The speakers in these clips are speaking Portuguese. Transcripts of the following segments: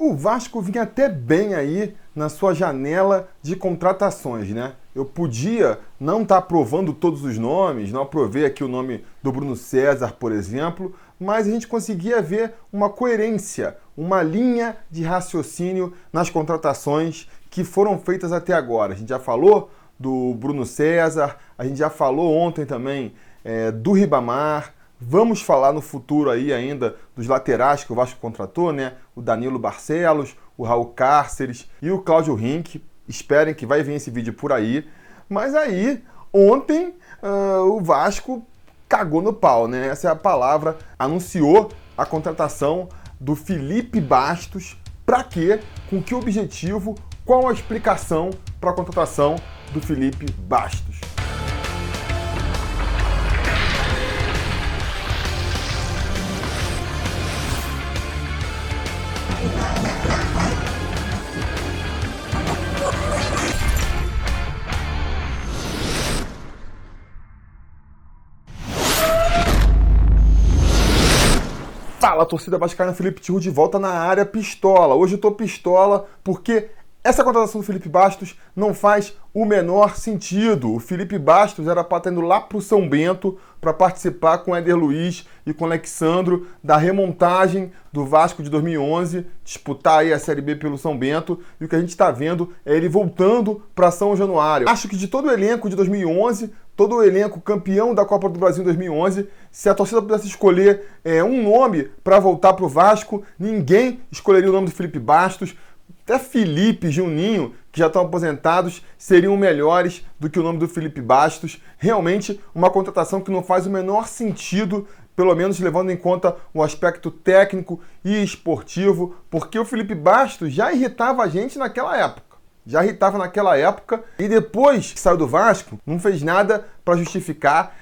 O Vasco vinha até bem aí na sua janela de contratações, né? Eu podia não estar aprovando todos os nomes, não aprovei aqui o nome do Bruno César, por exemplo, mas a gente conseguia ver uma coerência, uma linha de raciocínio nas contratações que foram feitas até agora. A gente já falou do Bruno César, a gente já falou ontem também do Ribamar. Vamos falar no futuro aí ainda dos laterais que o Vasco contratou, né? O Danilo Barcelos, o Raul Cárceres e o Cláudio Rink. Esperem que vai vir esse vídeo por aí. Mas aí, ontem, o Vasco cagou no pau, né? Essa é a palavra. Anunciou a contratação do Felipe Bastos. Para quê? Com que objetivo? Qual a explicação para a contratação do Felipe Bastos? Fala, torcida vascaína, Felipe Tiru de volta na área pistola. Hoje eu tô pistola porque essa contratação do Felipe Bastos não faz o menor sentido. O Felipe Bastos era para estar indo lá pro São Bento para participar com o Éder Luiz e com o Alexandro da remontagem do Vasco de 2011, disputar aí a Série B pelo São Bento, e o que a gente está vendo é ele voltando para São Januário. Acho que de todo o elenco de 2011, todo o elenco campeão da Copa do Brasil em 2011, se a torcida pudesse escolher um nome para voltar para o Vasco, ninguém escolheria o nome do Felipe Bastos. Até Felipe, Juninho, que já estão aposentados, seriam melhores do que o nome do Felipe Bastos. Realmente uma contratação que não faz o menor sentido, pelo menos levando em conta o aspecto técnico e esportivo, porque o Felipe Bastos já irritava a gente naquela época. E depois que saiu do Vasco, não fez nada para justificar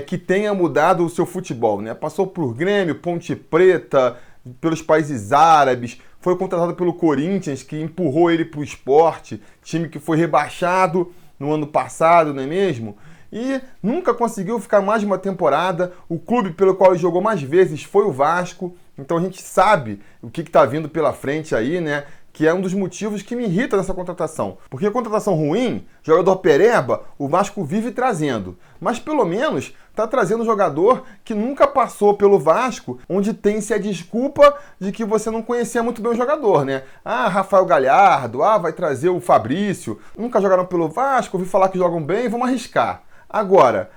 que tenha mudado o seu futebol, né? Passou por Grêmio, Ponte Preta, pelos países árabes, foi contratado pelo Corinthians, que empurrou ele para o Sport, time que foi rebaixado no ano passado, não é mesmo? E nunca conseguiu ficar mais de uma temporada. O clube pelo qual ele jogou mais vezes foi o Vasco, então a gente sabe o que está vindo pela frente aí, né? Que é um dos motivos que me irrita nessa contratação. Porque a contratação ruim, jogador pereba, o Vasco vive trazendo. Mas pelo menos está trazendo um jogador que nunca passou pelo Vasco, onde tem-se a desculpa de que você não conhecia muito bem o jogador, né? Ah, Rafael Galhardo, vai trazer o Fabrício. Nunca jogaram pelo Vasco, ouvi falar que jogam bem, vamos arriscar. Agora,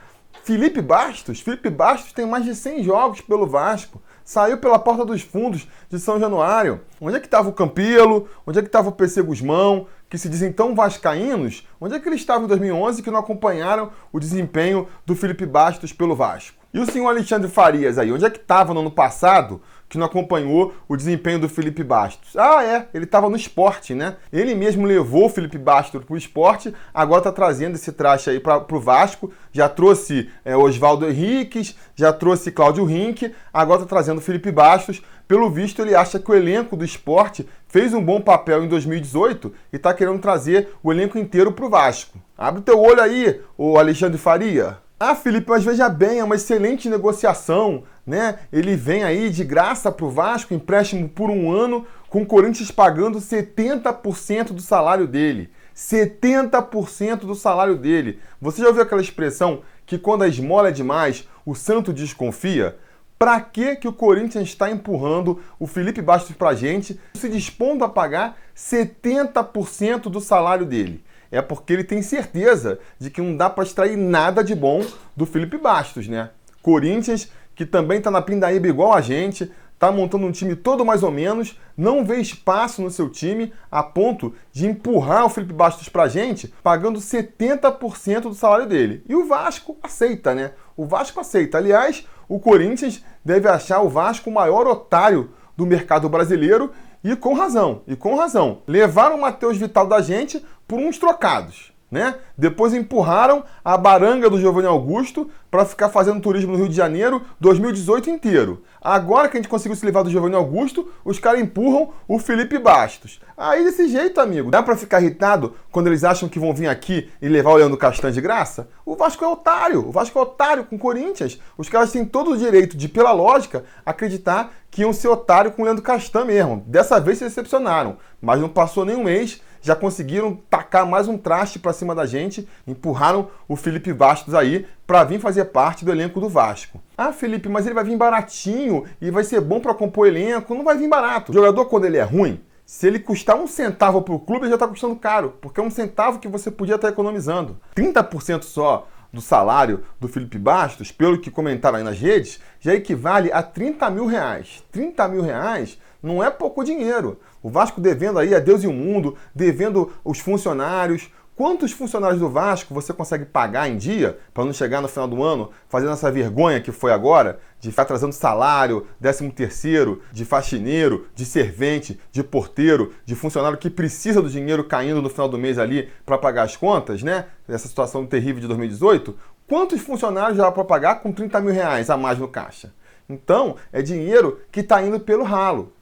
Felipe Bastos tem mais de 100 jogos pelo Vasco. Saiu pela porta dos fundos de São Januário. Onde é que estava o Campelo? Onde é que estava o PC Guzmão? Que se dizem tão vascaínos? Onde é que eles estavam em 2011 que não acompanharam o desempenho do Felipe Bastos pelo Vasco? E o senhor Alexandre Farias aí? Onde é que estava no ano passado que não acompanhou o desempenho do Felipe Bastos? Ele estava no Sport, né? Ele mesmo levou o Felipe Bastos para o Sport, agora está trazendo esse traste aí para o Vasco. Já trouxe Oswaldo Henriques, já trouxe Cláudio Rink, agora está trazendo o Felipe Bastos. Pelo visto, ele acha que o elenco do Sport fez um bom papel em 2018 e está querendo trazer o elenco inteiro para o Vasco. Abre o teu olho aí, ô Alexandre Faria. Felipe, mas veja bem, é uma excelente negociação, né? Ele vem aí de graça para o Vasco, empréstimo por 1 ano, com o Corinthians pagando 70% do salário dele. 70% do salário dele. Você já ouviu aquela expressão que quando a esmola é demais, o santo desconfia? Para que o Corinthians está empurrando o Felipe Bastos para a gente, se dispondo a pagar 70% do salário dele? É porque ele tem certeza de que não dá para extrair nada de bom do Felipe Bastos, né? Corinthians, que também está na pindaíba igual a gente, está montando um time todo mais ou menos, não vê espaço no seu time a ponto de empurrar o Felipe Bastos para a gente, pagando 70% do salário dele. E o Vasco aceita, né? O Vasco aceita. Aliás, o Corinthians deve achar o Vasco o maior otário do mercado brasileiro, e com razão. Levaram o Matheus Vital da gente por uns trocados, né? Depois empurraram a baranga do Giovanni Augusto para ficar fazendo turismo no Rio de Janeiro 2018 inteiro. Agora que a gente conseguiu se livrar do Giovanni Augusto, os caras empurram o Felipe Bastos. Aí desse jeito, amigo, dá para ficar irritado quando eles acham que vão vir aqui e levar o Leandro Castan de graça? O Vasco é otário com o Corinthians. Os caras têm todo o direito de, pela lógica, acreditar que que iam ser otário com o Leandro Castan mesmo. Dessa vez se decepcionaram, mas não passou nem um mês, já conseguiram tacar mais um traste para cima da gente, empurraram o Felipe Bastos aí para vir fazer parte do elenco do Vasco. Ah, Felipe, mas ele vai vir baratinho e vai ser bom para compor elenco. Não vai vir barato. O jogador, quando ele é ruim, se ele custar 1 centavo para o clube, ele já está custando caro, porque é 1 centavo que você podia estar economizando. 30% só do salário do Felipe Bastos, pelo que comentaram aí nas redes, já equivale a 30 mil reais. 30 mil reais não é pouco dinheiro. O Vasco devendo aí a Deus e o mundo, devendo os funcionários. Quantos funcionários do Vasco você consegue pagar em dia para não chegar no final do ano fazendo essa vergonha que foi agora, de ficar trazendo salário, 13º, de faxineiro, de servente, de porteiro, de funcionário que precisa do dinheiro caindo no final do mês ali para pagar as contas, né? Essa situação terrível de 2018. Quantos funcionários já dá para pagar com 30 mil reais a mais no caixa? Então, é dinheiro que está indo pelo ralo.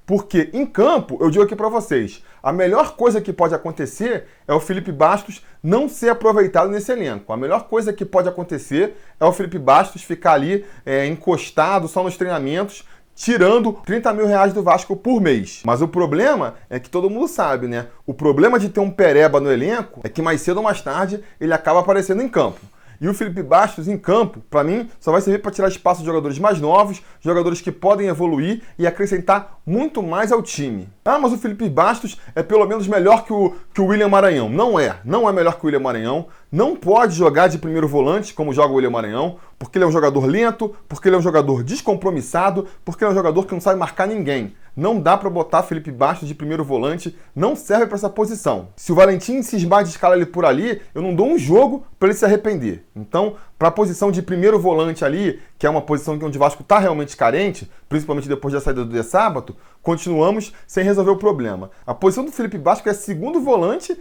Porque em campo, eu digo aqui para vocês, a melhor coisa que pode acontecer é o Felipe Bastos não ser aproveitado nesse elenco. A melhor coisa que pode acontecer é o Felipe Bastos ficar ali encostado só nos treinamentos, tirando 30 mil reais do Vasco por mês. Mas o problema é que todo mundo sabe, né? O problema de ter um pereba no elenco é que mais cedo ou mais tarde ele acaba aparecendo em campo. E o Felipe Bastos em campo, para mim, só vai servir para tirar espaço de jogadores mais novos, jogadores que podem evoluir e acrescentar muito mais ao time. Ah, mas o Felipe Bastos é pelo menos melhor que o William Maranhão. Não é melhor que o William Maranhão. Não pode jogar de primeiro volante como joga o William Maranhão, porque ele é um jogador lento, porque ele é um jogador descompromissado, porque ele é um jogador que não sabe marcar ninguém. Não dá para botar Felipe Bastos de primeiro volante, não serve para essa posição. Se o Valentim cismar de escalar ele por ali, eu não dou um jogo para ele se arrepender. Então, para a posição de primeiro volante ali, que é uma posição onde o Vasco está realmente carente, principalmente depois da saída do De Sábato, continuamos sem resolver o problema. A posição do Felipe Bastos é segundo volante,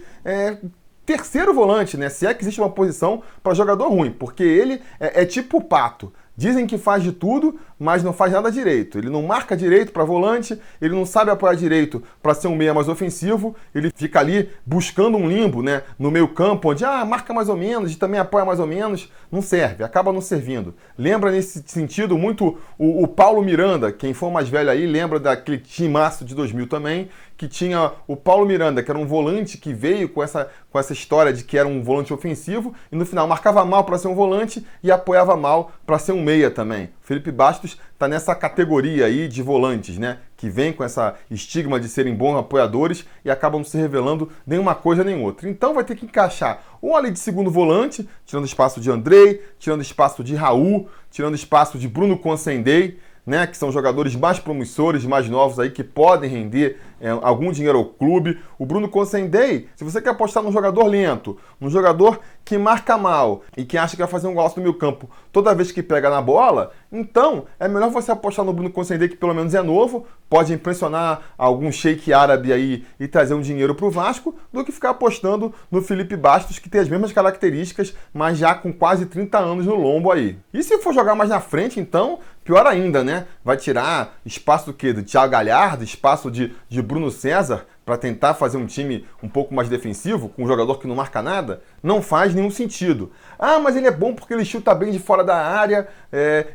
terceiro volante, né? Se é que existe uma posição para jogador ruim, porque ele é tipo o Pato. Dizem que faz de tudo, mas não faz nada direito. Ele não marca direito para volante, ele não sabe apoiar direito para ser um meia mais ofensivo, ele fica ali buscando um limbo, né, no meio campo, onde marca mais ou menos e também apoia mais ou menos, não serve, acaba não servindo. Lembra nesse sentido muito o Paulo Miranda, quem for mais velho aí lembra daquele timaço de 2000 também, que tinha o Paulo Miranda, que era um volante que veio com essa história de que era um volante ofensivo e no final marcava mal para ser um volante e apoiava mal para ser um meia também. Felipe Bastos está nessa categoria aí de volantes, né? Que vem com essa estigma de serem bons apoiadores e acabam não se revelando nenhuma coisa nem outra. Então vai ter que encaixar ou ali de segundo volante, tirando espaço de Andrei, tirando espaço de Raul, tirando espaço de Bruno Consendei, né, que são jogadores mais promissores, mais novos aí, que podem render algum dinheiro ao clube. O Bruno Consendei, se você quer apostar num jogador lento, num jogador que marca mal e que acha que vai fazer um golaço no meio campo toda vez que pega na bola, então é melhor você apostar no Bruno Consendei, que pelo menos é novo, pode impressionar algum sheik árabe aí e trazer um dinheiro para o Vasco, do que ficar apostando no Felipe Bastos, que tem as mesmas características, mas já com quase 30 anos no lombo aí. E se for jogar mais na frente, então, pior ainda, né? Vai tirar espaço do quê? Do Thiago Galhardo, espaço de Bruno César, para tentar fazer um time um pouco mais defensivo, com um jogador que não marca nada? Não faz nenhum sentido. Ah, mas ele é bom porque ele chuta bem de fora da área,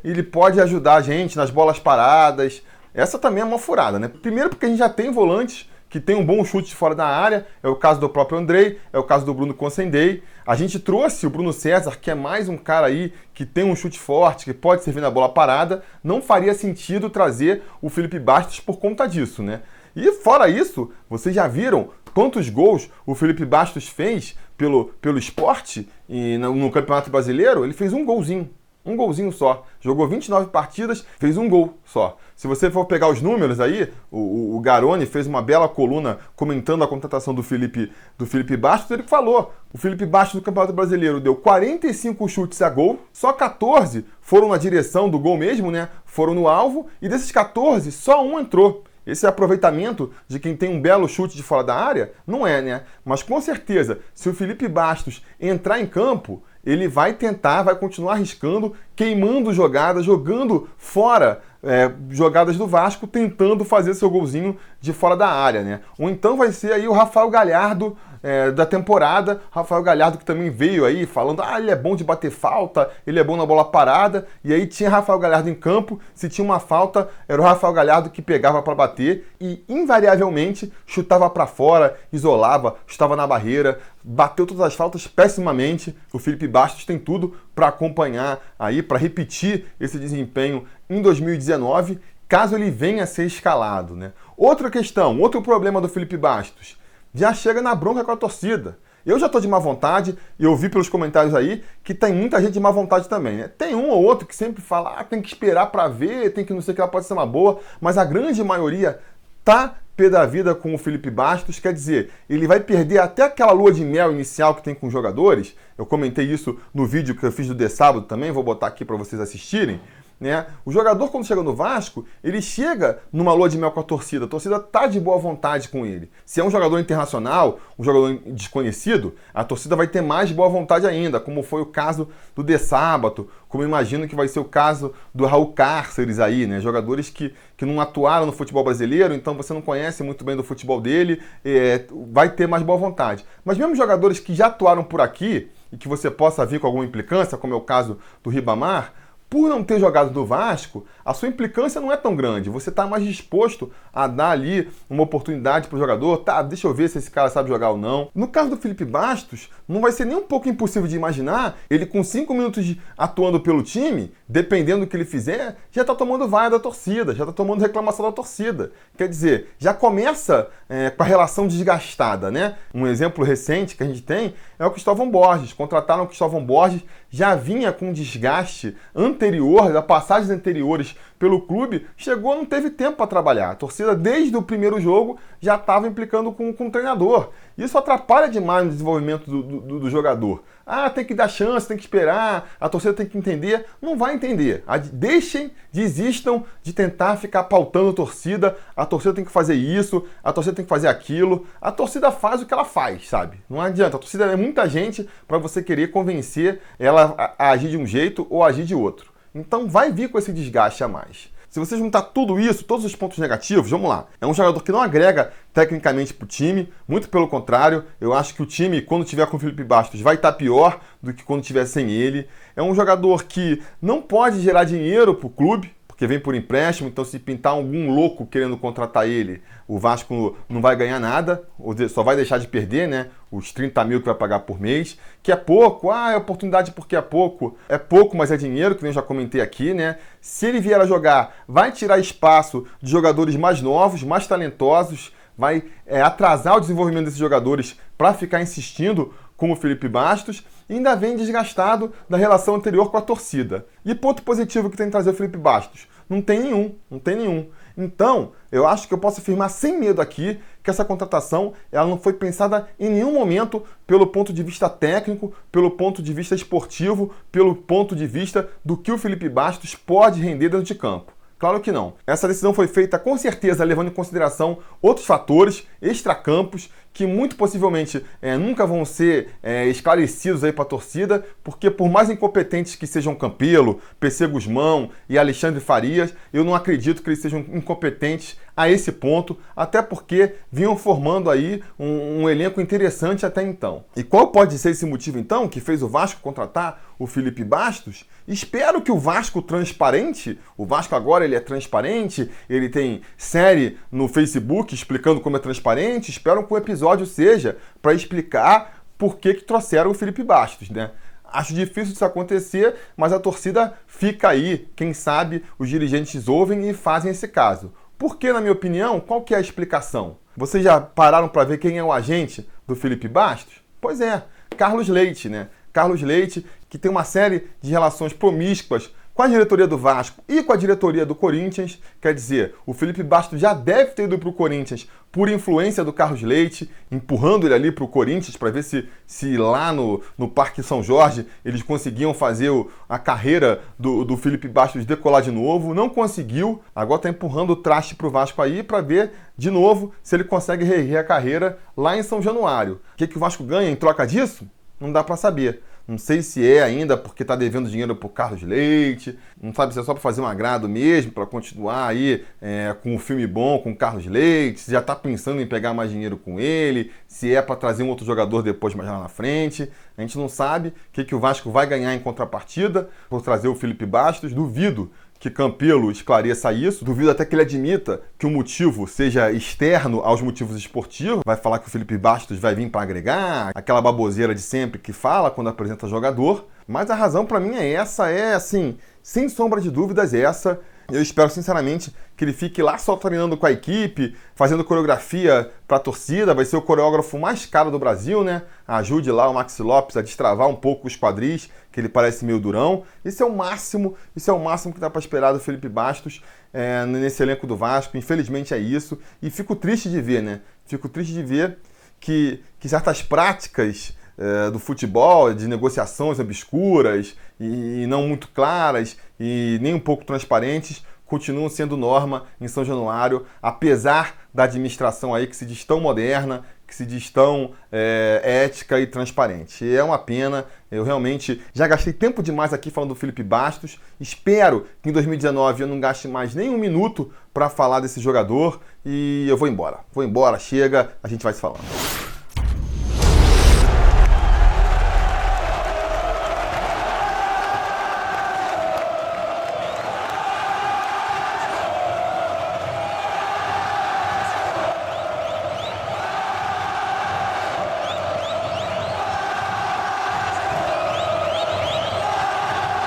ele pode ajudar a gente nas bolas paradas. Essa também é uma furada, né? Primeiro porque a gente já tem volantes que tem um bom chute de fora da área, é o caso do próprio Andrei, é o caso do Bruno Consendei. A gente trouxe o Bruno César, que é mais um cara aí que tem um chute forte, que pode servir na bola parada. Não faria sentido trazer o Felipe Bastos por conta disso, né? E fora isso, vocês já viram quantos gols o Felipe Bastos fez pelo Sport e no Campeonato Brasileiro? Ele fez um golzinho só. Jogou 29 partidas, fez um gol só. Se você for pegar os números aí, o Garoni fez uma bela coluna comentando a contratação do Felipe Bastos. Ele falou, o Felipe Bastos no Campeonato Brasileiro deu 45 chutes a gol, só 14 foram na direção do gol mesmo, né? Foram no alvo, e desses 14, só um entrou. Esse aproveitamento de quem tem um belo chute de fora da área? Não é, né? Mas com certeza, se o Felipe Bastos entrar em campo, ele vai continuar arriscando, queimando jogadas, jogando fora jogadas do Vasco, tentando fazer seu golzinho de fora da área, né? Ou então vai ser aí o Rafael Galhardo da temporada. Rafael Galhardo, que também veio aí falando, ele é bom de bater falta, ele é bom na bola parada, e aí tinha Rafael Galhardo em campo, se tinha uma falta, era o Rafael Galhardo que pegava para bater e invariavelmente chutava para fora, isolava, chutava na barreira, bateu todas as faltas pessimamente. O Felipe Bastos tem tudo para acompanhar aí, para repetir esse desempenho em 2019, caso ele venha a ser escalado, né? Outra questão, outro problema do Felipe Bastos, já chega na bronca com a torcida. Eu já estou de má vontade, e eu vi pelos comentários aí que tem muita gente de má vontade também, né? Tem um ou outro que sempre fala, tem que esperar para ver, tem que não sei o que, ela pode ser uma boa, mas a grande maioria tá pé da vida com o Felipe Bastos, quer dizer, ele vai perder até aquela lua de mel inicial que tem com os jogadores. Eu comentei isso no vídeo que eu fiz do de sábado também, vou botar aqui para vocês assistirem. Né? O jogador, quando chega no Vasco, ele chega numa lua de mel com a torcida tá de boa vontade com ele. Se é um jogador internacional, um jogador desconhecido, a torcida vai ter mais boa vontade ainda, como foi o caso do de sábado, como eu imagino que vai ser o caso do Raul Cárceres aí, né? Jogadores que não atuaram no futebol brasileiro, então você não conhece muito bem do futebol dele, vai ter mais boa vontade. Mas mesmo jogadores que já atuaram por aqui, e que você possa vir com alguma implicância, como é o caso do Ribamar, por não ter jogado do Vasco, a sua implicância não é tão grande. Você está mais disposto a dar ali uma oportunidade para o jogador. Deixa eu ver se esse cara sabe jogar ou não. No caso do Felipe Bastos, não vai ser nem um pouco impossível de imaginar ele com 5 minutos atuando pelo time, dependendo do que ele fizer, já está tomando vaia da torcida, já está tomando reclamação da torcida. Quer dizer, já começa com a relação desgastada, né? Um exemplo recente que a gente tem é o Cristóvão Borges. Contrataram o Cristóvão Borges, já vinha com desgaste anterior, da passagens anteriores pelo clube, chegou, não teve tempo para trabalhar. A torcida, desde o primeiro jogo, já estava implicando com o treinador. Isso atrapalha demais no desenvolvimento do jogador. Tem que dar chance, tem que esperar, a torcida tem que entender. Não vai entender. Desistam de tentar ficar pautando a torcida torcida tem que fazer isso, a torcida tem que fazer aquilo. A torcida faz o que ela faz, sabe? Não adianta. A torcida é muita gente para você querer convencer ela a agir de um jeito ou agir de outro. Então vai vir com esse desgaste a mais. Se você juntar tudo isso, todos os pontos negativos, vamos lá. É um jogador que não agrega tecnicamente para o time, muito pelo contrário. Eu acho que o time, quando tiver com o Felipe Bastos, vai estar pior do que quando tiver sem ele. É um jogador que não pode gerar dinheiro para o clube, porque vem por empréstimo, então se pintar algum louco querendo contratar ele, o Vasco não vai ganhar nada, ou só vai deixar de perder, né? Os 30 mil que vai pagar por mês, que é pouco, é oportunidade porque é pouco, mas é dinheiro, que nem eu já comentei aqui, né? Se ele vier a jogar, vai tirar espaço de jogadores mais novos, mais talentosos, vai atrasar o desenvolvimento desses jogadores para ficar insistindo com o Felipe Bastos, e ainda vem desgastado da relação anterior com a torcida. E ponto positivo que tem que trazer o Felipe Bastos? Não tem nenhum. Então, eu acho que eu posso afirmar sem medo aqui que essa contratação ela não foi pensada em nenhum momento pelo ponto de vista técnico, pelo ponto de vista esportivo, pelo ponto de vista do que o Felipe Bastos pode render dentro de campo. Claro que não. Essa decisão foi feita com certeza levando em consideração outros fatores extracampos que muito possivelmente nunca vão ser esclarecidos aí para a torcida, porque por mais incompetentes que sejam Campelo, PC Guzmão e Alexandre Farias, eu não acredito que eles sejam incompetentes a esse ponto, até porque vinham formando aí um elenco interessante até então. E qual pode ser esse motivo então que fez o Vasco contratar o Felipe Bastos? Espero que o Vasco transparente, o Vasco agora ele é transparente, ele tem série no Facebook explicando como é transparente, espero que o episódio seja para explicar por que trouxeram o Felipe Bastos, né? Acho difícil disso acontecer, mas a torcida fica aí. Quem sabe os dirigentes ouvem e fazem esse caso. Porque, na minha opinião, qual que é a explicação? Vocês já pararam para ver quem é o agente do Felipe Bastos? Pois é, Carlos Leite, né? Carlos Leite, que tem uma série de relações promíscuas com a diretoria do Vasco e com a diretoria do Corinthians. Quer dizer, o Felipe Bastos já deve ter ido para o Corinthians por influência do Carlos Leite, empurrando ele ali para o Corinthians para ver se lá no Parque São Jorge eles conseguiam fazer a carreira do Felipe Bastos decolar de novo. Não conseguiu, agora está empurrando o traste para o Vasco aí para ver de novo se ele consegue reerguer a carreira lá em São Januário. O que o Vasco ganha em troca disso? Não dá para saber. Não sei se é ainda porque está devendo dinheiro para o Carlos Leite. Não sabe se é só para fazer um agrado mesmo, para continuar aí com um filme bom com o Carlos Leite. Se já está pensando em pegar mais dinheiro com ele. Se é para trazer um outro jogador depois mais lá na frente. A gente não sabe o que o Vasco vai ganhar em contrapartida por trazer o Felipe Bastos. Duvido que Campelo esclareça isso. Duvido até que ele admita que o motivo seja externo aos motivos esportivos. Vai falar que o Felipe Bastos vai vir para agregar, aquela baboseira de sempre que fala quando apresenta jogador. Mas a razão para mim é essa, assim, sem sombra de dúvidas essa. Eu espero sinceramente que ele fique lá só treinando com a equipe, fazendo coreografia para a torcida. Vai ser o coreógrafo mais caro do Brasil, né? Ajude lá o Maxi Lopes a destravar um pouco os quadris, que ele parece meio durão. Isso é o máximo que dá para esperar do Felipe Bastos nesse elenco do Vasco. Infelizmente é isso. E fico triste de ver, né? Fico triste de ver que certas práticas do futebol, de negociações obscuras e não muito claras e nem um pouco transparentes, continuam sendo norma em São Januário, apesar da administração aí que se diz tão moderna, que se diz tão ética e transparente. E é uma pena, eu realmente já gastei tempo demais aqui falando do Felipe Bastos, espero que em 2019 eu não gaste mais nem um minuto para falar desse jogador e eu vou embora, chega, a gente vai se falando.